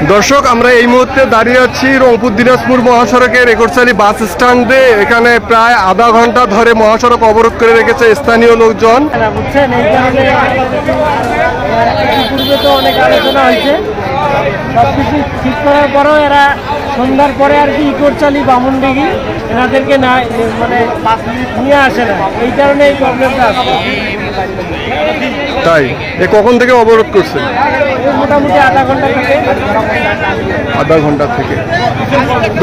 দর্শক, আমরা এই মুহূর্তে দাঁড়িয়ে আছি রংপুর দিনাজপুর মহাসড়কের একরচালি বাস স্ট্যান্ডে। এখানে প্রায় আধা ঘন্টা ধরে মহাসড়ক অবরোধ করে রেখেছে স্থানীয় লোকজন। বুঝছেন, এই কারণে পূর্বে তো অনেক আলোচনা হয়েছে, সবকিছু ঠিক করার পরেও এরা সন্ধ্যার পরে আর কি একরচালি বামুনডিঘি এনাদেরকে না মানে নিয়ে আসে না, এই কারণে এই প্রবলেমটা আসছে। তাই কখন থেকে অবরোধ করছে? মোটামুটি আধা ঘন্টা থেকে।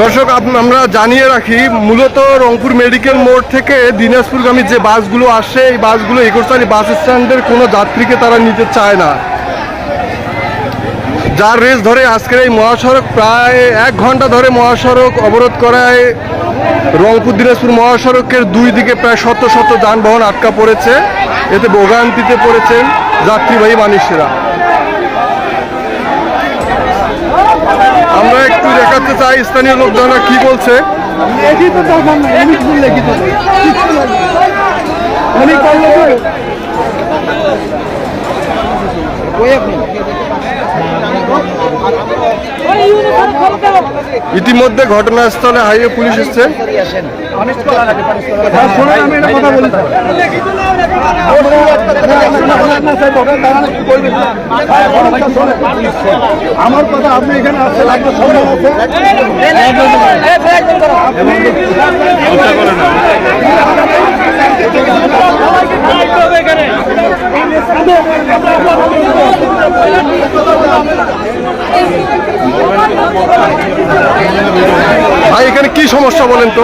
দর্শক, আমরা জানিয়ে রাখি, মূলত রংপুর মেডিকেল মোড় থেকে দিনাজপুরগামী যে বাসগুলো আসে, এই বাসগুলো একরচালি বাস স্ট্যান্ডের কোনো যাত্রীকে তারা নিতে চায় না। যার রেস ধরে আজকের এই মহাসড়ক প্রায় 1 ঘন্টা ধরে মহাসড়ক অবরোধ করায় রংপুর দিনাজপুর মহাসড়কের দুই দিকে প্রায় শত শত যানবাহন আটকা পড়েছে। এতে ভোগান্তিতে পড়েছেন যাত্রীবাহী মানুষেরা। আমরা একটু দেখাতে চাই স্থানীয় লোকজনরা কি বলছে। ইতিমধ্যে ঘটনাস্থলে হাইওয়ে পুলিশ এসছে। আমার কথা, আপনি এখানে আসতে লাগবে ভাই, এখানে কি সমস্যা বলেন তো?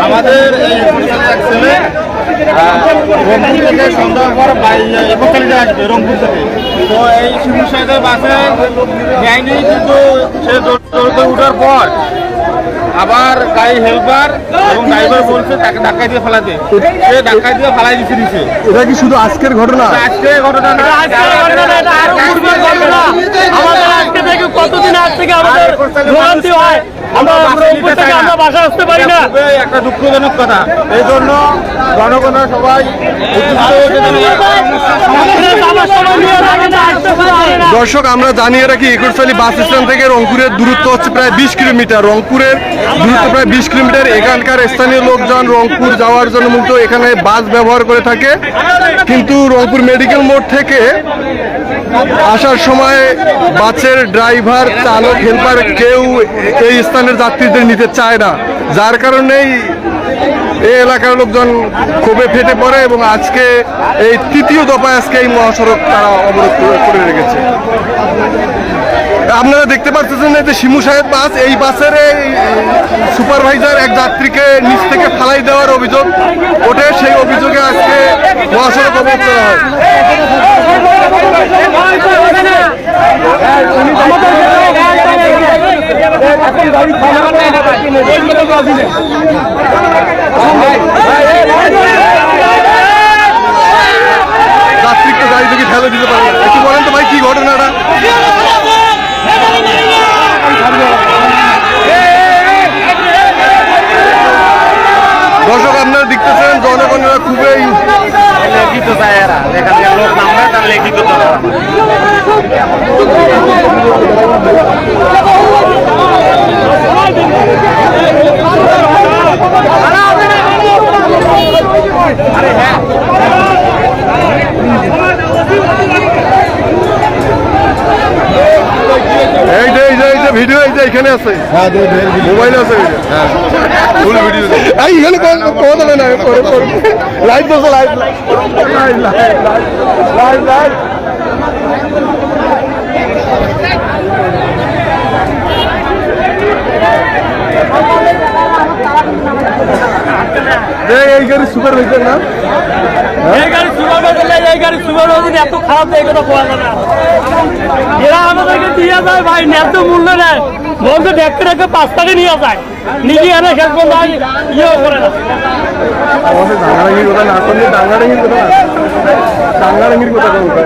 আমাদের এই ছেলে রংপুর থেকে সন্ধ্যার পর একরচালিতে আসবে রংপুর থেকে। তো এই শিমুসাইদের বাসে যায়নি, কিন্তু সে উঠার পর আবার গাড়ি হেল্পার এবং ড্রাইভার বলছে তাকে ধাক্কা দিয়ে ফেলাতে, সে ধাক্কা দিয়ে ফেলাই দিচ্ছে। এটা কি শুধু আজকের ঘটনা? আজকের ঘটনা না, আমাদের আজকে থেকে কতদিন আজ থেকে আমাদের ভোগান্তি হয়, আমরা বাসা আসতে পারি না। একটা দুঃখজনক কথা। এই জন্য জনগণের সবাই দর্শক, আমরা জানিয়ে রাখি, একরচালি বাস স্ট্যান্ড থেকে রংপুরের দূরত্ব হচ্ছে প্রায় 20 কিলোমিটার। রংপুরের দূরত্ব প্রায় 20 কিলোমিটার। এখানকার স্থানীয় লোকজন রংপুর যাওয়ার জন্য মূলত এখানে বাস ব্যবহার করে থাকে, কিন্তু রংপুর মেডিকেল মোড় থেকে আসার সময় বাসের ড্রাইভার, চালক, হেল্পার কেউ এই স্থানের যাত্রীদের নিতে চায় না। যার কারণেই এই এলাকার লোকজন ক্ষোভে ফেটে পড়ে এবং আজকে এই তৃতীয় দফায় আজকে এই মহাসড়ক তারা অবরোধ করে রেখেছে। আপনারা দেখতে পাচ্ছেন যে শিমু সাহেব বাস, এই বাসের সুপারভাইজার এক যাত্রীকে নিচ থেকে ফালাই দেওয়ার অভিযোগ ওঠে। সেই অভিযোগে আজকে মহাসড়ক অবরোধ করা হয়। যাত্রীকে গাড়ি থেকে ফেলে দিতে পারে। একটু বলেন তো ভাই, কি ঘটনাটা? দর্শক, আপনারা দেখতেছেন জনগণেরা খুবই লিখিত চায়, এরা এখানকার লোক নামবে তার লিখিত ভিডিও এই যে এখানে আছে, মোবাইল আছে, ফুল ভিডিও এইখানে কথা বলে না, লাইভ বসে লাইভ লাইভ লাইভ। এই গাড়ি সুপারভাইজার না, এই গাড়ি সুপারভাইজার, এই গাড়ি সুপারভাইজার এত খারাপ এই কথা বলা যাবে না। এরা আমাদেরকে দিয়ে যায় ভাই, ন্যায্য মূল্য নেয়, বলতে দেখতে দেখতে 5 টাকা নিয়ে যায়, নিজে এনে শেষ বন্ধ ইয়েও করে না। আমাদের ডাঙ্গারাঙ্গির কথা না করলে ডাঙ্গারাঙ্গির কথা না, ডাঙ্গারাঙ্গির কথা বলতে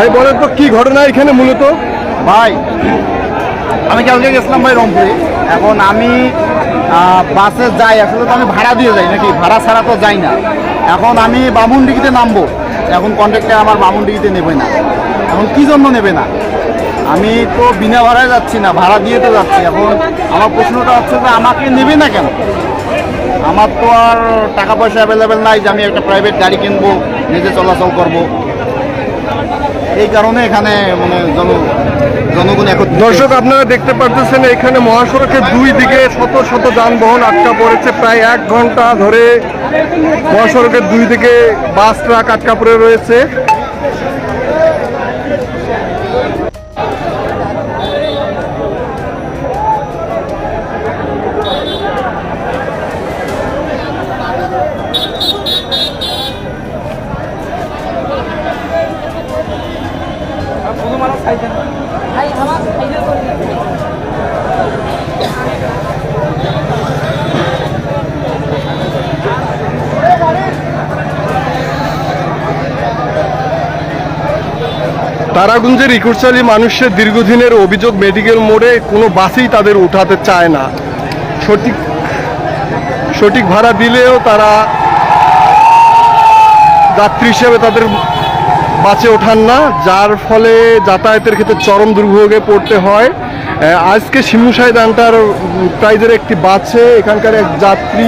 ভাই বলেন তো কি ঘটনা এখানে মূলত? ভাই আমি কালকে গেছিলাম ভাই রংপুরে। এখন আমি বাসে যাই, আসলে তো আমি ভাড়া দিয়ে যাই নাকি, ভাড়া ছাড়া তো যাই না। এখন আমি বামুনডিগিতে নামবো, এখন কন্ট্রাক্টর আমার বামুনডিগিতে নেবে না। এখন কি জন্য নেবে না? আমি তো বিনা ভাড়ায় যাচ্ছি না, ভাড়া দিয়ে তো যাচ্ছি। এখন আমার প্রশ্নটা হচ্ছে যে আমাকে নেবে না কেন? আমার তো আর টাকা পয়সা অ্যাভেলেবেল নাই যে আমি একটা প্রাইভেট গাড়ি কিনবো, নিজে চলাচল করব। এই কারণে এখানে মানে জনগণ এখন দর্শক আপনারা দেখতে পাচ্ছেন এখানে মহাসড়কের দুই দিকে শত শত যানবাহন আটকা পড়েছে। প্রায় 1 ঘন্টা ধরে মহাসড়কের দুই দিকে বাস ট্রাক আটকা পড়ে রয়েছে। তারাগঞ্জের ইকুরচালি মানুষের দীর্ঘদিনের অভিযোগ, মেডিকেল মোড়ে কোনো বাসই তাদের উঠাতে চায় না। সঠিক ভাড়া দিলেও তারা যাত্রী হিসেবে তাদের বাসে ওঠান না, যার ফলে যাতায়াতের ক্ষেত্রে চরম দুর্ভোগে পড়তে হয়। আজকে শিমুশাহিদ এন্টারপ্রাইজের একটি বাসে এখানকার এক যাত্রী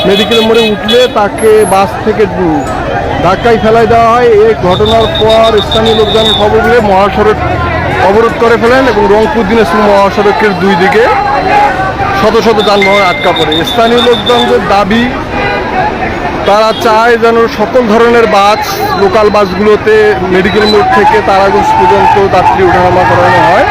মেডিকেল মোড়ে উঠলে তাকে বাস থেকে ধাক্কায় ফেলাই দেওয়া হয়। এই ঘটনার পর স্থানীয় লোকজনের খবর পেয়ে মহাসড়ক অবরোধ করে ফেলেন এবং রংপুর দিনাজপুর মহাসড়কের দুই দিকে শত শত যানবাহন আটকা পড়ে। স্থানীয় লোকজনদের দাবি, তারা চায় যেন সকল ধরনের বাস, লোকাল বাসগুলোতে মেডিকেল মোড় থেকে তারাগঞ্জ পর্যন্ত যাত্রী ওঠানামা করানো হয়।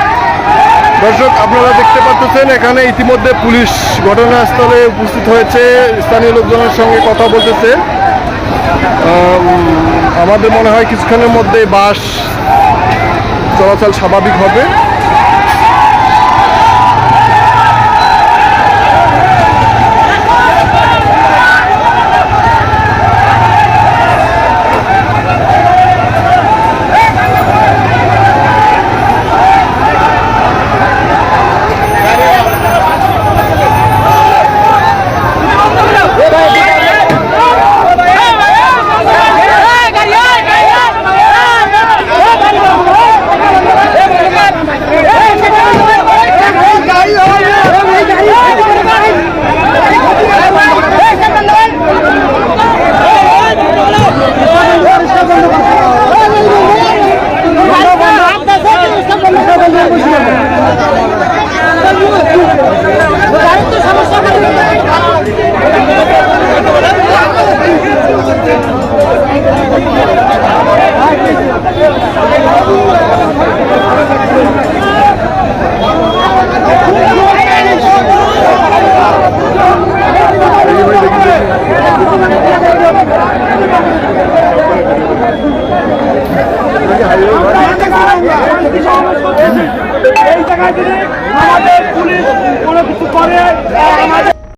দর্শক আপনারা দেখতে পাচ্ছেন এখানে ইতিমধ্যে পুলিশ ঘটনাস্থলে উপস্থিত হয়েছে, স্থানীয় লোকজনের সঙ্গে কথা বলতেছে। আমাদের মনে হয় কিছুক্ষণের মধ্যে বাস চলাচল স্বাভাবিক হবে।